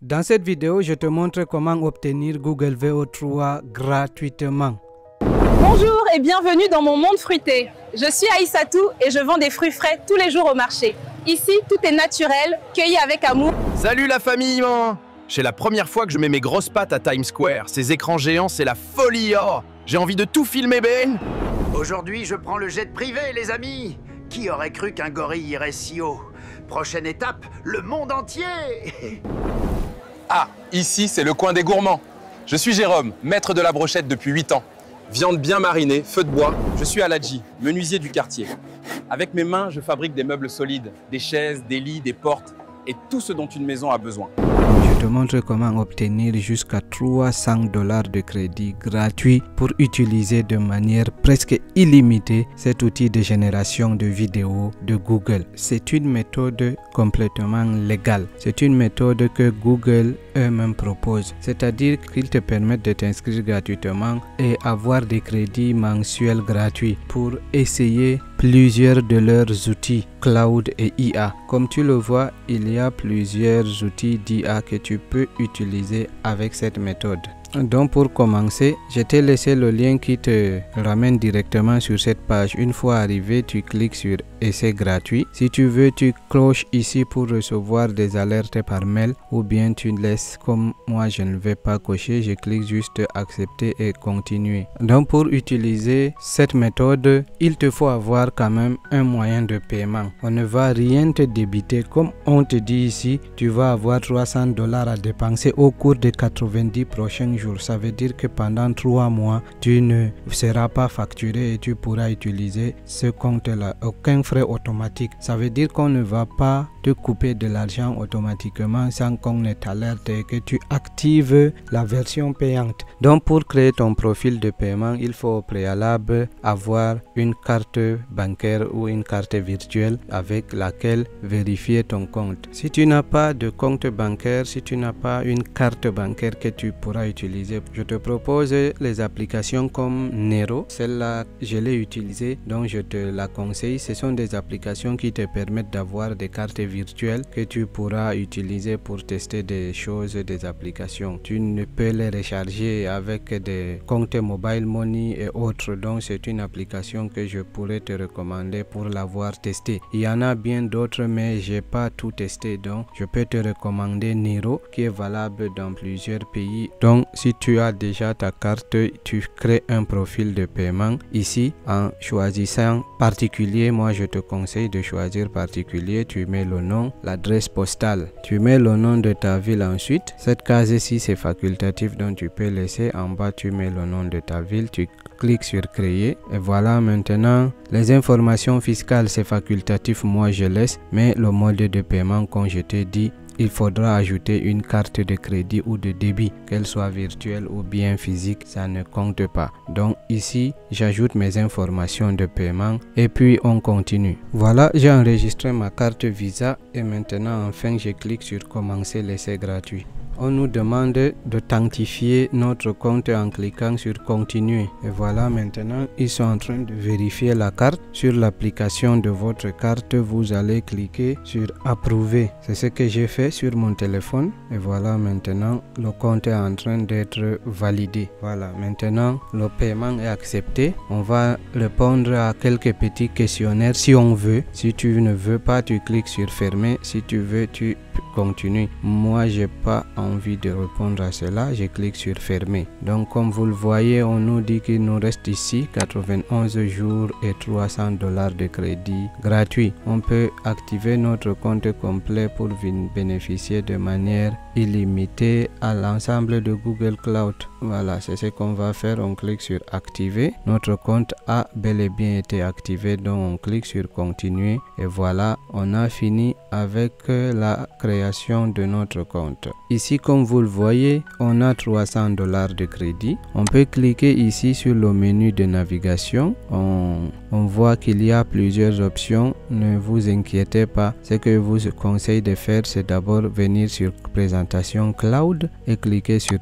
Dans cette vidéo, je te montre comment obtenir Google VO3 gratuitement. Bonjour et bienvenue dans mon monde fruité. Je suis Aïssatou et je vends des fruits frais tous les jours au marché. Ici, tout est naturel, cueilli avec amour. Salut la famille, man. C'est la première fois que je mets mes grosses pattes à Times Square. Ces écrans géants, c'est la folie. Oh, j'ai envie de tout filmer, Ben. Aujourd'hui, je prends le jet privé, les amis. Qui aurait cru qu'un gorille irait si haut? Prochaine étape, le monde entier. Ah, ici, c'est le coin des gourmands. Je suis Jérôme, maître de la brochette depuis 8 ans. Viande bien marinée, feu de bois. Je suis Aladji, menuisier du quartier. Avec mes mains, je fabrique des meubles solides, des chaises, des lits, des portes et tout ce dont une maison a besoin. Je te montre comment obtenir jusqu'à $300 de crédit gratuit pour utiliser de manière presque illimitée cet outil de génération de vidéos de Google. C'est une méthode complètement légale. C'est une méthode que Google eux-mêmes proposent. C'est-à-dire qu'ils te permettent de t'inscrire gratuitement et avoir des crédits mensuels gratuits pour essayer plusieurs de leurs outils cloud et IA. Comme tu le vois, il y a plusieurs outils d'IA que tu peux utiliser avec cette méthode. Donc pour commencer, je t'ai laissé le lien qui te ramène directement sur cette page. Une fois arrivé, tu cliques sur essai gratuit. Si tu veux, tu cloches ici pour recevoir des alertes par mail ou bien tu laisses comme moi je ne vais pas cocher. Je clique juste accepter et continuer. Donc pour utiliser cette méthode, il te faut avoir quand même un moyen de paiement. On ne va rien te débiter. Comme on te dit ici, tu vas avoir $300 à dépenser au cours de 90 prochains jours. Ça veut dire que pendant 3 mois, tu ne seras pas facturé et tu pourras utiliser ce compte-là. Aucun frais automatique. Ça veut dire qu'on ne va pas te couper de l'argent automatiquement sans qu'on ne t'alerte et que tu actives la version payante. Donc pour créer ton profil de paiement, il faut au préalable avoir une carte bancaire ou une carte virtuelle avec laquelle vérifier ton compte. Si tu n'as pas de compte bancaire, si tu n'as pas une carte bancaire que tu pourras utiliser, je te propose les applications comme Nero. Celle-là, je l'ai utilisée, donc je te la conseille. Ce sont des applications qui te permettent d'avoir des cartes virtuelles que tu pourras utiliser pour tester des choses, des applications. Tu ne peux les recharger avec des comptes mobile money et autres. Donc c'est une application que je pourrais te recommander pour l'avoir testé. Il y en a bien d'autres, mais j'ai pas tout testé, donc je peux te recommander Nero qui est valable dans plusieurs pays. Donc si tu as déjà ta carte, tu crées un profil de paiement ici en choisissant particulier. Moi je te conseille de choisir particulier. Tu mets le nom, l'adresse postale, tu mets le nom de ta ville. Ensuite cette case ici c'est facultatif, donc tu peux laisser. En bas tu mets le nom de ta ville, tu cliques sur créer et voilà. Maintenant les informations fiscales c'est facultatif, moi je laisse, mais le mode de paiement comme je t'ai dit, il faudra ajouter une carte de crédit ou de débit, qu'elle soit virtuelle ou bien physique, ça ne compte pas. Donc ici, j'ajoute mes informations de paiement et puis on continue. Voilà, j'ai enregistré ma carte Visa et maintenant enfin je clique sur commencer l'essai gratuit. On nous demande d'authentifier notre compte en cliquant sur continuer. Et voilà, maintenant ils sont en train de vérifier la carte. Sur l'application de votre carte, vous allez cliquer sur approuver. C'est ce que j'ai fait sur mon téléphone. Et voilà, maintenant le compte est en train d'être validé. Voilà, maintenant le paiement est accepté. On va répondre à quelques petits questionnaires si on veut. Si tu ne veux pas, tu cliques sur fermer. Si tu veux, tu continues. Moi j'ai pas envie de répondre à cela, je clique sur fermer. Donc comme vous le voyez, on nous dit qu'il nous reste ici 91 jours et $300 de crédit gratuit. On peut activer notre compte complet pour bénéficier de manière illimitée à l'ensemble de Google Cloud. Voilà, c'est ce qu'on va faire. On clique sur activer. Notre compte a bel et bien été activé, donc on clique sur continuer et voilà, on a fini avec la création de notre compte. Ici, comme vous le voyez, on a $300 de crédit. On peut cliquer ici sur le menu de navigation. On voit qu'il y a plusieurs options. Ne vous inquiétez pas. Ce que je vous conseille de faire, c'est d'abord venir sur présentation cloud et cliquer sur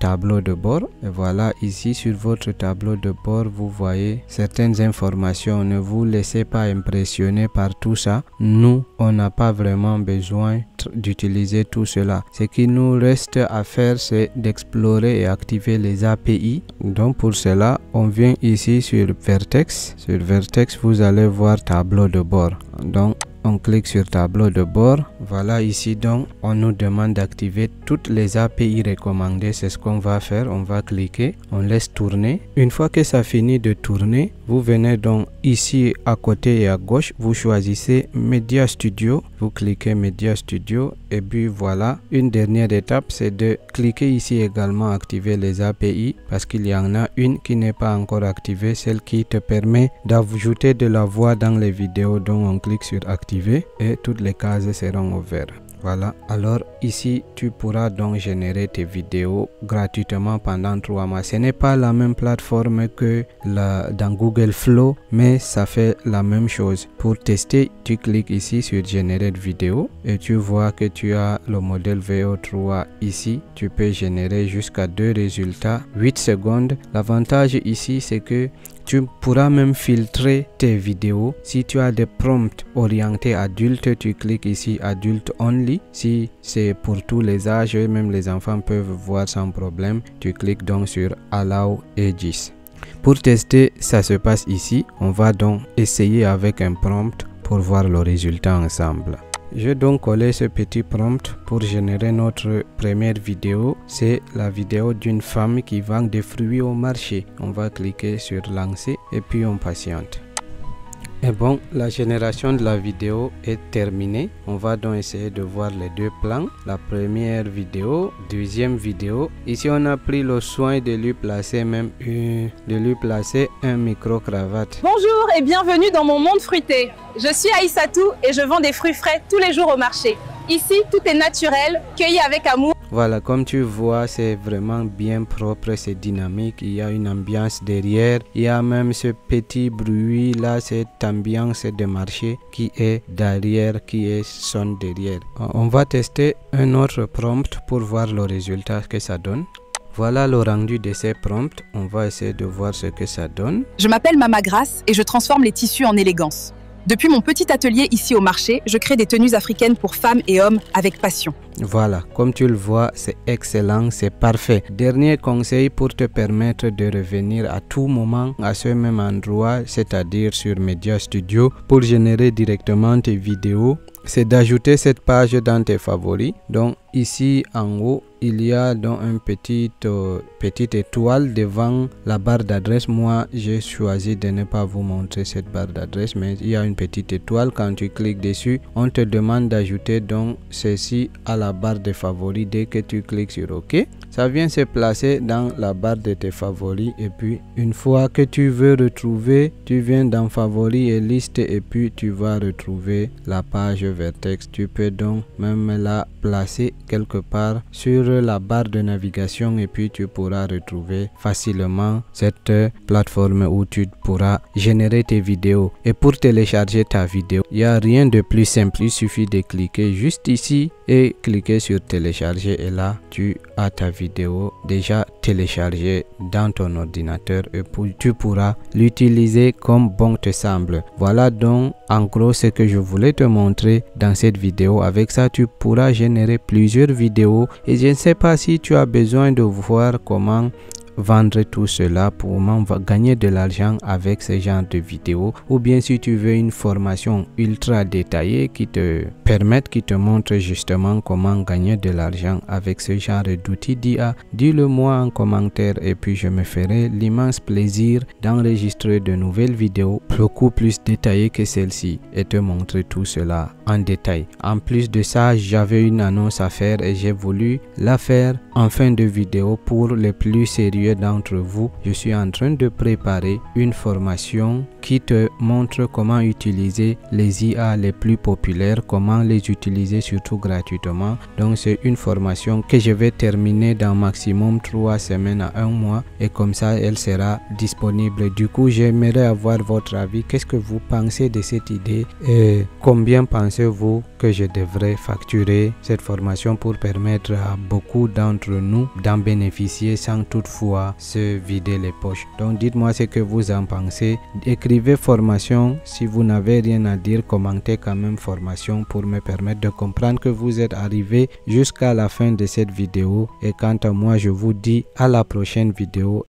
tableau de bord. Et voilà, ici sur votre tableau de bord, vous voyez certaines informations. Ne vous laissez pas impressionner par tout ça. Nous, on n'a pas vraiment besoin permettre d'utiliser tout cela. Ce qui nous reste à faire, c'est d'explorer et activer les API. Donc pour cela, on vient ici sur Vertex. Sur Vertex, vous allez voir tableau de bord. Donc on clique sur tableau de bord. Voilà, ici donc on nous demande d'activer toutes les API recommandées. C'est ce qu'on va faire. On va cliquer, on laisse tourner. Une fois que ça finit de tourner, vous venez donc ici à côté et à gauche, vous choisissez Media Studio. Vous cliquez Media Studio et puis voilà. Une dernière étape, c'est de cliquer ici également activer les API, parce qu'il y en a une qui n'est pas encore activée, celle qui te permet d'ajouter de la voix dans les vidéos. Donc on clique sur activer et toutes les cases seront ouvertes. Voilà, alors ici tu pourras donc générer tes vidéos gratuitement pendant 3 mois. Ce n'est pas la même plateforme que dans Google Flow, mais ça fait la même chose. Pour tester, tu cliques ici sur générer de vidéo et tu vois que tu as le modèle VO3 ici. Tu peux générer jusqu'à 2 résultats 8 secondes. L'avantage ici, c'est que tu pourras même filtrer tes vidéos. Si tu as des prompts orientés adultes, tu cliques ici adulte only. Si c'est pour tous les âges, même les enfants peuvent voir sans problème. Tu cliques donc sur allow ages. Pour tester, ça se passe ici. On va donc essayer avec un prompt pour voir le résultat ensemble. Je vais donc coller ce petit prompt pour générer notre première vidéo. C'est la vidéo d'une femme qui vend des fruits au marché. On va cliquer sur lancer et puis on patiente. Et bon, la génération de la vidéo est terminée. On va donc essayer de voir les deux plans. La première vidéo, deuxième vidéo. Ici, on a pris le soin de lui placer un micro-cravate. Bonjour et bienvenue dans mon monde fruité. Je suis Aïssatou et je vends des fruits frais tous les jours au marché. Ici, tout est naturel, cueilli avec amour. Voilà, comme tu vois, c'est vraiment bien propre, c'est dynamique. Il y a une ambiance derrière. Il y a même ce petit bruit là, cette ambiance de marché qui est derrière, sonne derrière. On va tester un autre prompt pour voir le résultat que ça donne. Voilà le rendu de ces prompts. On va essayer de voir ce que ça donne. Je m'appelle Mama Grace et je transforme les tissus en élégance. Depuis mon petit atelier ici au marché, je crée des tenues africaines pour femmes et hommes avec passion. Voilà, comme tu le vois, c'est excellent, c'est parfait. Dernier conseil pour te permettre de revenir à tout moment à ce même endroit, c'est-à-dire sur Media Studio, pour générer directement tes vidéos, c'est d'ajouter cette page dans tes favoris. Donc ici en haut, il y a donc une petite étoile devant la barre d'adresse. Moi, j'ai choisi de ne pas vous montrer cette barre d'adresse, mais il y a une petite étoile. Quand tu cliques dessus, on te demande d'ajouter donc ceci à la barre de favoris. Dès que tu cliques sur OK, ça vient se placer dans la barre de tes favoris. Et puis, une fois que tu veux retrouver, tu viens dans favoris et liste et puis tu vas retrouver la page Vertex. Tu peux donc même la placer quelque part sur la barre de navigation et puis tu pourras retrouver facilement cette plateforme où tu pourras générer tes vidéos. Et pour télécharger ta vidéo, il n'y a rien de plus simple. Il suffit de cliquer juste ici et cliquer sur télécharger et là tu as ta vidéo déjà téléchargée dans ton ordinateur et tu pourras l'utiliser comme bon te semble. Voilà donc en gros ce que je voulais te montrer dans cette vidéo. Avec ça, tu pourras générer plusieurs vidéos et je ne sais pas si tu as besoin de voir comment vendre tout cela pour gagner de l'argent avec ce genre de vidéos, ou bien si tu veux une formation ultra détaillée qui te montre justement comment gagner de l'argent avec ce genre d'outils d'IA, dis-le moi en commentaire et puis je me ferai l'immense plaisir d'enregistrer de nouvelles vidéos beaucoup plus détaillées que celle-ci et te montrer tout cela en détail. En plus de ça, j'avais une annonce à faire et j'ai voulu la faire en fin de vidéo pour les plus sérieux d'entre vous. Je suis en train de préparer une formation qui te montre comment utiliser les IA les plus populaires, comment les utiliser surtout gratuitement. Donc c'est une formation que je vais terminer dans maximum 3 semaines à 1 mois et comme ça elle sera disponible. Du coup, j'aimerais avoir votre avis. Qu'est-ce que vous pensez de cette idée et combien pensez-vous que je devrais facturer cette formation pour permettre à beaucoup d'entre nous d'en bénéficier sans toutefois se vider les poches? Donc dites-moi ce que vous en pensez. Écrivez écrivez formation. Si vous n'avez rien à dire, commentez quand même formation pour me permettre de comprendre que vous êtes arrivé jusqu'à la fin de cette vidéo. Et quant à moi, je vous dis à la prochaine vidéo